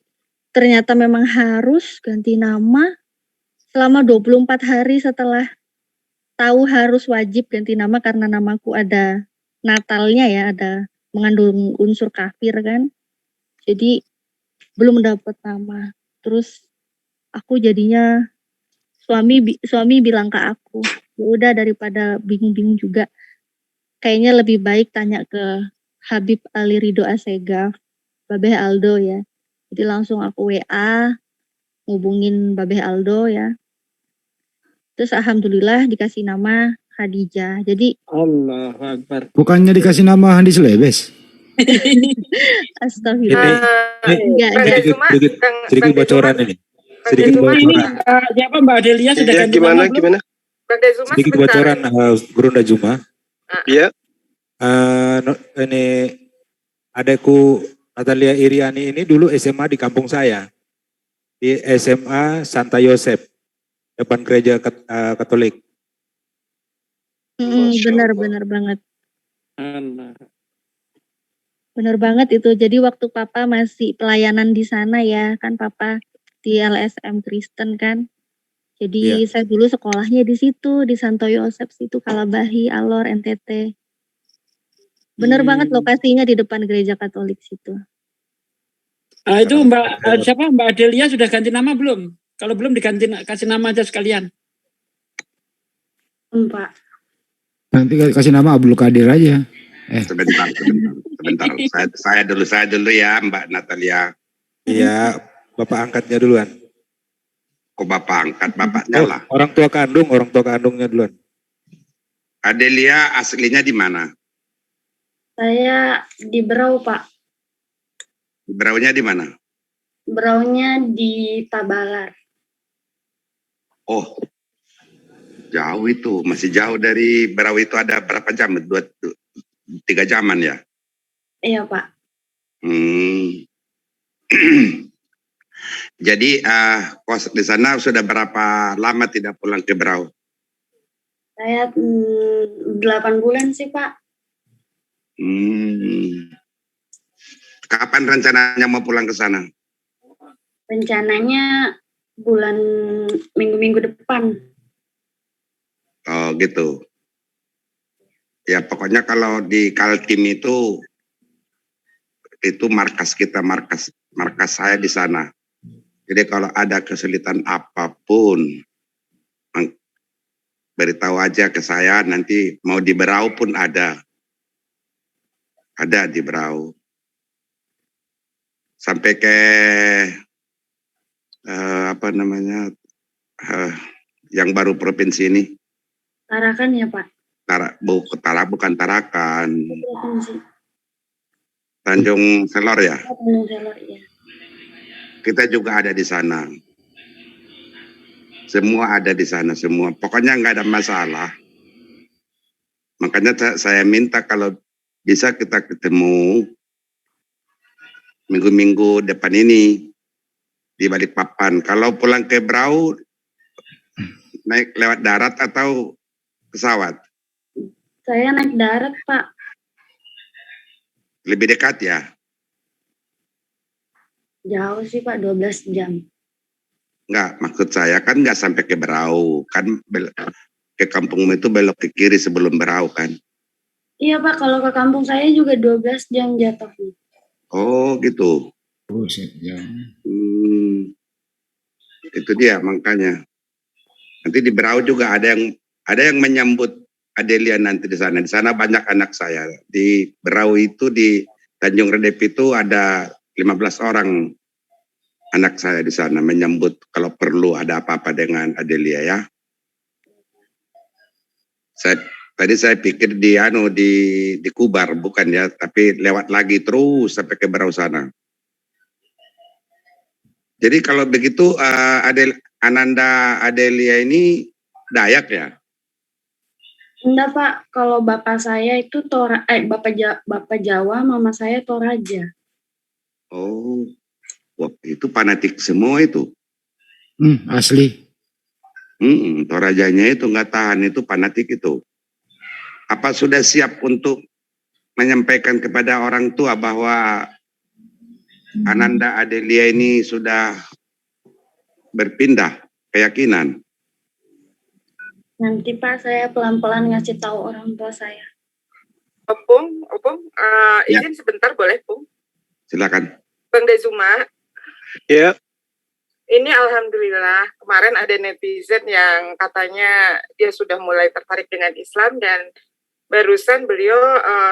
ternyata memang harus ganti nama selama 24 hari setelah tahu harus wajib ganti nama karena namaku ada Natalnya ya, ada mengandung unsur kafir kan. Jadi belum dapat nama. Terus aku jadinya suami bilang ke aku, ya udah daripada bingung-bingung juga, kayaknya lebih baik tanya ke Habib Ali Ridho Assegaf, Babeh Aldo ya. Jadi langsung aku WA, ngubungin Babeh Aldo ya. Terus alhamdulillah dikasih nama Khadijah. Jadi Allah Akbar. Bukannya dikasih nama Handi Selebes? astagfirullah. Enggak. Sedikit bocoran ini. Sedikit Ini bocoran. siapa Mbak Adelia sudah Iya, ganti gimana nama belum? gimana? Sedikit bocoran Gurunda Juma. Iya. Ini adekku Natalia Iriani ini dulu SMA di kampung saya. Di SMA Santa Yosef. Depan gereja Katolik. Benar banget. Benar banget itu. Jadi waktu Papa masih pelayanan di sana ya, kan Papa di LSM Kristen kan. Jadi saya dulu sekolahnya di situ, di Santo Yosef situ, Kalabahi, Alor, NTT. Benar banget lokasinya di depan gereja Katolik situ. Itu siapa Mbak Adelia sudah ganti nama belum? Kalau belum diganti, kasih nama aja sekalian. Pak. Nanti kasih nama Abdul Qadir aja. Sebentar. Saya dulu ya, Mbak Natalia. Iya, bapak angkatnya duluan. Kok bapak angkat bapaknya lah? Orang tua kandungnya duluan. Adelia aslinya di mana? Saya di Berau, Pak. Beraunya di mana? Beraunya di Tabalar. Oh, jauh itu, masih jauh dari Berau itu ada berapa jam? 3 jaman ya? Iya, Pak. Jadi kos di sana sudah berapa lama tidak pulang ke Berau? Saya 8 bulan sih, Pak. Kapan rencananya mau pulang ke sana? Rencananya bulan minggu-minggu depan. Oh gitu. Ya pokoknya kalau di Kaltim itu markas kita, markas saya di sana. Jadi kalau ada kesulitan apapun, beritahu aja ke saya, nanti mau di Berau pun ada di Berau. Sampai ke yang baru provinsi ini. Tarakan ya, Pak? Bukan Tarakan. Provinsi. Tanjung Selor ya? Tanjung Selor, iya. Kita juga ada di sana. Semua ada di sana, semua. Pokoknya nggak ada masalah. Makanya saya minta kalau bisa kita ketemu minggu-minggu depan ini di Balikpapan. Kalau pulang ke Berau, naik lewat darat atau pesawat? Saya naik darat, Pak. Lebih dekat ya? Jauh sih, Pak, 12 jam. Enggak, maksud saya kan nggak sampai ke Berau. Kan ke kampungmu itu belok ke kiri sebelum Berau kan? Iya, Pak, kalau ke kampung saya juga 12 jam jatuhnya. Oh gitu. Itu dia makanya. Nanti di Berau juga ada yang menyambut Adelia nanti di sana. Di sana banyak anak saya. Di Berau itu di Tanjung Redep itu ada 15 orang anak saya di sana menyambut kalau perlu ada apa-apa dengan Adelia ya. Tadi saya pikir di Kubar bukan ya, tapi lewat lagi terus sampai ke Berau sana. Jadi kalau begitu Ananda Adelia ini Dayak ya? Enggak Pak, kalau bapak saya itu bapak Jawa, mama saya Toraja. Oh, wah, itu fanatik semua itu. Asli. Torajanya itu nggak tahan, itu fanatik itu. Apa sudah siap untuk menyampaikan kepada orang tua bahwa Ananda Adelia ini sudah berpindah keyakinan? Nanti Pak, saya pelan-pelan ngasih tahu orang tua saya. Opung, Ya. izin sebentar boleh, Pung? Silakan. Bang Dezuma, Ya, ini alhamdulillah kemarin ada netizen yang katanya dia sudah mulai tertarik dengan Islam dan barusan beliau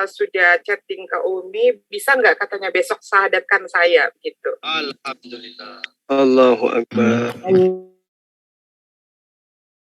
sudah chatting ke Umi, bisa nggak katanya besok sahadatkan saya gitu. Alhamdulillah. Allahu Akbar.